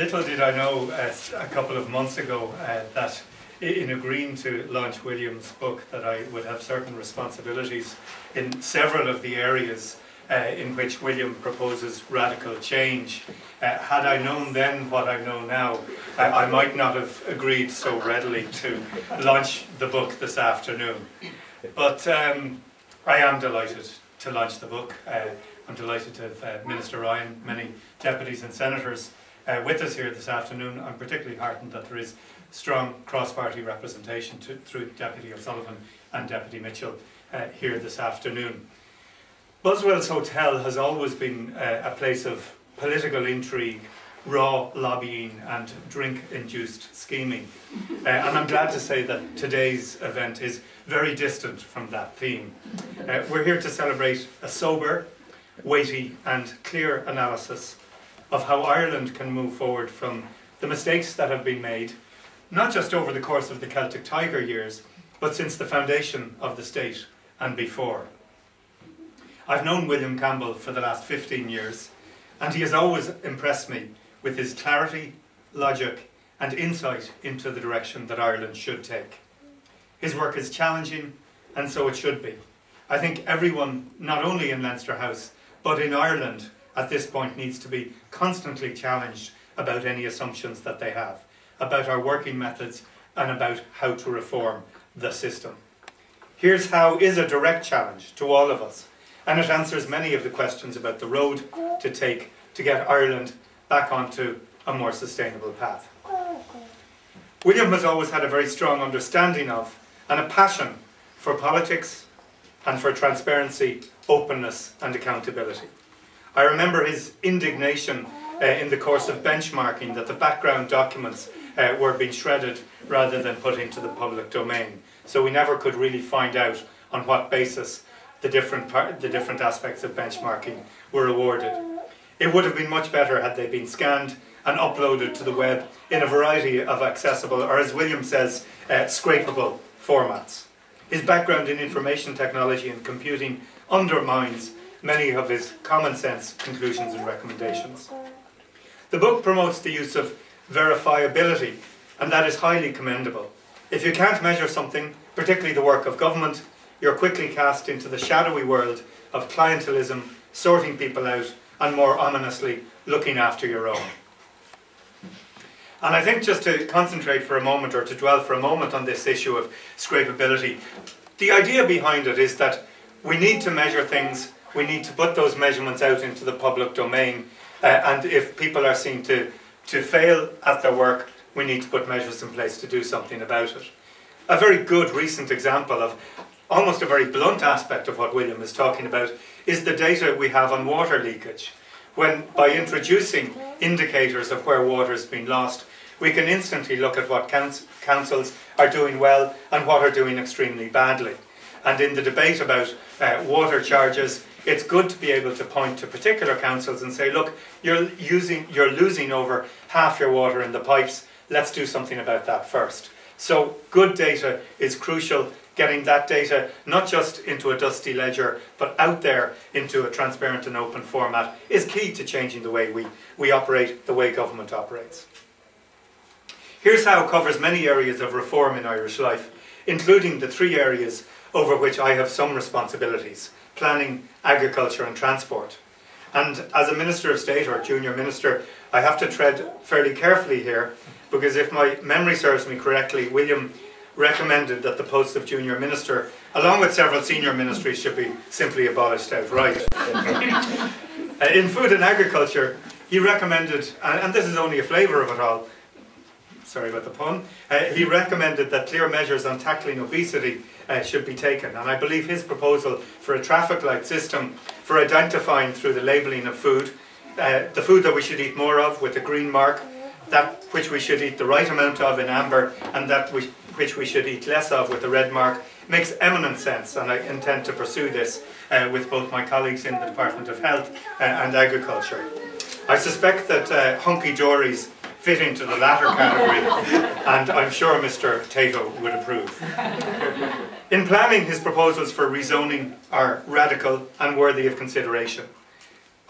Little did I know a couple of months ago that in agreeing to launch William's book that I would have certain responsibilities in several of the areas in which William proposes radical change. Had I known then what I know now, I might not have agreed so readily to launch the book this afternoon. But I am delighted to launch the book. I'm delighted to have Minister Ryan, many deputies and senators with us here this afternoon. I'm particularly heartened that there is strong cross-party representation through Deputy O'Sullivan and Deputy Mitchell here this afternoon. Buswell's Hotel has always been a place of political intrigue, raw lobbying and drink-induced scheming. And I'm glad to say that today's event is very distant from that theme. We're here to celebrate a sober, weighty and clear analysis of how Ireland can move forward from the mistakes that have been made, not just over the course of the Celtic Tiger years, but since the foundation of the state and before. I've known William Campbell for the last 15 years, and he has always impressed me with his clarity, logic, and insight into the direction that Ireland should take. His work is challenging, and so it should be. I think everyone, not only in Leinster House, but in Ireland, at this point needs to be constantly challenged about any assumptions that they have, about our working methods, and about how to reform the system. Here's How is a direct challenge to all of us, and it answers many of the questions about the road to take to get Ireland back onto a more sustainable path. William has always had a very strong understanding of and a passion for politics and for transparency, openness and accountability. I remember his indignation in the course of benchmarking that the background documents were being shredded rather than put into the public domain. So we never could really find out on what basis the different aspects of benchmarking were awarded. It would have been much better had they been scanned and uploaded to the web in a variety of accessible, or as William says, scrapable formats. His background in information technology and computing undermines many of his common sense conclusions and recommendations. The book promotes the use of verifiability, and that is highly commendable. If you can't measure something, particularly the work of government, you're quickly cast into the shadowy world of clientelism, sorting people out, and more ominously, looking after your own. And I think just to concentrate for a moment, or to dwell for a moment on this issue of scrapability, the idea behind it is that we need to measure things, we need to put those measurements out into the public domain, and if people are seen to fail at their work, we need to put measures in place to do something about it. A very good recent example of almost a very blunt aspect of what William is talking about is the data we have on water leakage. When, by introducing indicators of where water has been lost, we can instantly look at what councils are doing well and what are doing extremely badly. And in the debate about water charges, it's good to be able to point to particular councils and say, look, you're losing over half your water in the pipes, let's do something about that first. So good data is crucial. Getting that data not just into a dusty ledger, but out there into a transparent and open format is key to changing the way we operate, the way government operates. Here's How covers many areas of reform in Irish life, including the three areas over which I have some responsibilities: planning, agriculture and transport. And as a Minister of State, or Junior Minister, I have to tread fairly carefully here, because if my memory serves me correctly, William recommended that the post of Junior Minister, along with several senior ministries, should be simply abolished outright. In food and agriculture, he recommended, and this is only a flavour of it all, sorry about the pun, he recommended that clear measures on tackling obesity should be taken. And I believe his proposal for a traffic light system for identifying through the labelling of food, the food that we should eat more of with the green mark, that which we should eat the right amount of in amber, and that which we should eat less of with the red mark, makes eminent sense, and I intend to pursue this with both my colleagues in the Department of Health and Agriculture. I suspect that hunky-dories fit into the latter category, and I'm sure Mr. Tato would approve. In planning, his proposals for rezoning are radical and worthy of consideration.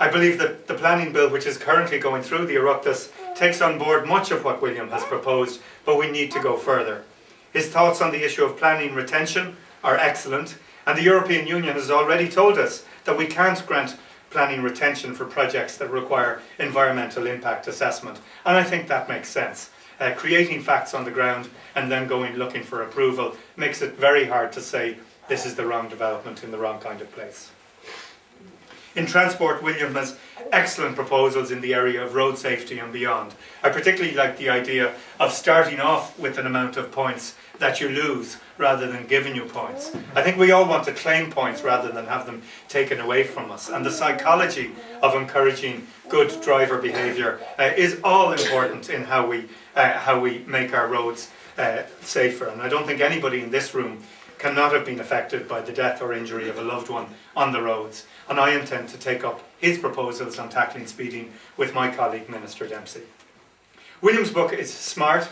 I believe that the planning bill, which is currently going through the Oireachtas, takes on board much of what William has proposed, but we need to go further. His thoughts on the issue of planning retention are excellent, and the European Union has already told us that we can't grant planning retention for projects that require environmental impact assessment. And I think that makes sense. Creating facts on the ground and then going looking for approval makes it very hard to say this is the wrong development in the wrong kind of place. In transport, William has excellent proposals in the area of road safety and beyond. I particularly like the idea of starting off with an amount of points that you lose rather than giving you points. I think we all want to claim points rather than have them taken away from us. And the psychology of encouraging good driver behaviour is all important in how we make our roads safer. And I don't think anybody in this room cannot have been affected by the death or injury of a loved one on the roads. And I intend to take up his proposals on tackling speeding with my colleague Minister Dempsey. William's book is smart,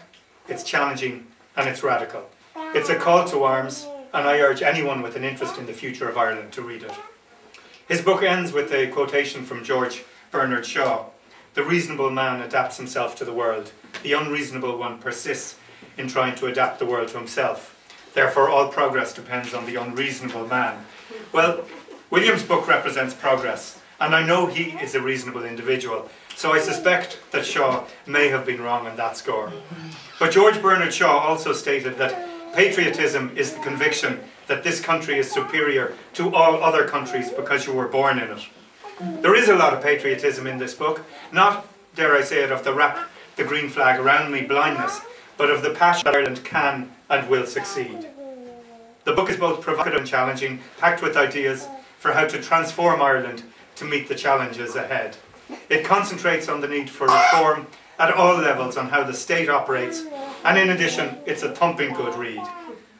it's challenging and it's radical. It's a call to arms and I urge anyone with an interest in the future of Ireland to read it. His book ends with a quotation from George Bernard Shaw. The reasonable man adapts himself to the world. The unreasonable one persists in trying to adapt the world to himself. Therefore, all progress depends on the unreasonable man. Well, William's book represents progress, and I know he is a reasonable individual, so I suspect that Shaw may have been wrong on that score. But George Bernard Shaw also stated that patriotism is the conviction that this country is superior to all other countries because you were born in it. There is a lot of patriotism in this book, not, dare I say it, of the wrap the green flag around me blindness, but of the passion that Ireland can and will succeed. The book is both provocative and challenging, packed with ideas for how to transform Ireland to meet the challenges ahead. It concentrates on the need for reform at all levels on how the state operates, and in addition, it's a thumping good read.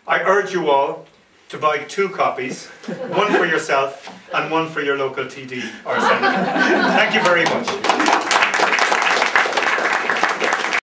I urge you all to buy 2 copies, one for yourself and one for your local TD or senator. Thank you very much.